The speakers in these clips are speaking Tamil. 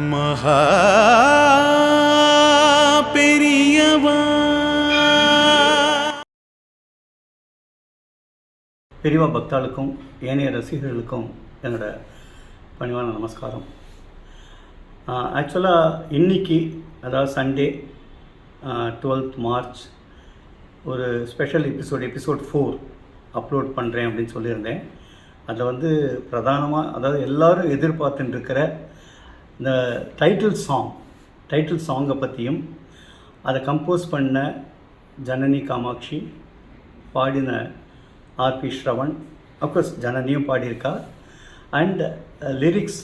மகா பெரியவா. பெரியவா பக்தாளுக்கும் ஏனைய ரசிகர்களுக்கும் என்னோட பணிவான நமஸ்காரம். ஆக்சுவலாக இன்றைக்கி, அதாவது சண்டே 12th மார்ச், ஒரு ஸ்பெஷல் எபிசோட் 4 அப்லோட் பண்ணுறேன் அப்படின்னு சொல்லியிருந்தேன். அதில் பிரதானமாக, அதாவது எல்லோரும் எதிர்பார்த்துட்டு இருக்கிற இந்த டைட்டில் சாங்கை பற்றியும், அதை கம்போஸ் பண்ண ஜனனி காமாட்சி, பாடின ஆர்பி ஸ்ரவன், அஃப்கோர்ஸ் ஜனனியும் பாடியிருக்கா, அண்ட் லிரிக்ஸ்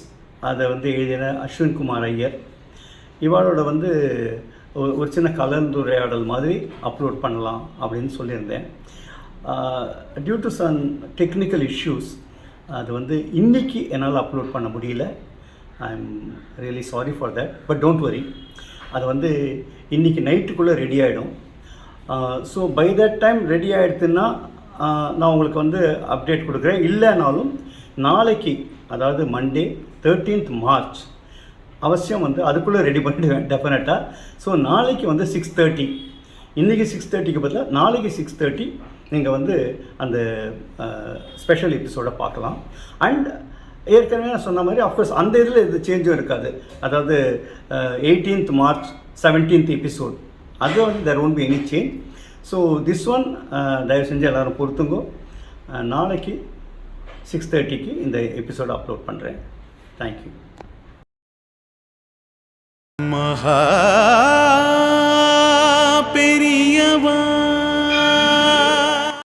அதை எழுதின அஸ்வின் குமார் ஐயர், இவாளோட ஒரு சின்ன கலந்துரையாடல் மாதிரி அப்லோட் பண்ணலாம் அப்படின்னு சொல்லியிருந்தேன். Due to some technical issues அது இன்றைக்கி என்னால் அப்லோட் பண்ண முடியல. I am really sorry for that. But don't worry, அது இன்றைக்கி நைட்டுக்குள்ளே ரெடி ஆகிடும். So by that time ready ஆகிடுதுன்னா நான் உங்களுக்கு அப்டேட் கொடுக்குறேன். இல்லைனாலும் நாளைக்கு, அதாவது மண்டே 13th மார்ச் அவசியம் அதுக்குள்ளே ரெடி பண்ணிடுவேன் டெஃபினட்டாக. ஸோ நாளைக்கு 6:30, இன்றைக்கி 6:30க்கு பதிலாக நாளைக்கு 6:30 நீங்கள் அந்த ஸ்பெஷல் எபிசோடை பார்க்கலாம். அண்ட் ஏற்கனவே நான் சொன்ன மாதிரி அஃப்கோர்ஸ் அந்த இதில் இது சேஞ்சும் இருக்காது. அதாவது 18th மார்ச் 17th எபிசோட், அது there won't be any change. So this one தயவு செஞ்சு எல்லோரும் பொறுத்துங்கோ. நாளைக்கு 6:30க்கு இந்த எபிசோடை அப்லோட் பண்ணுறேன். தேங்க்யூ. மகா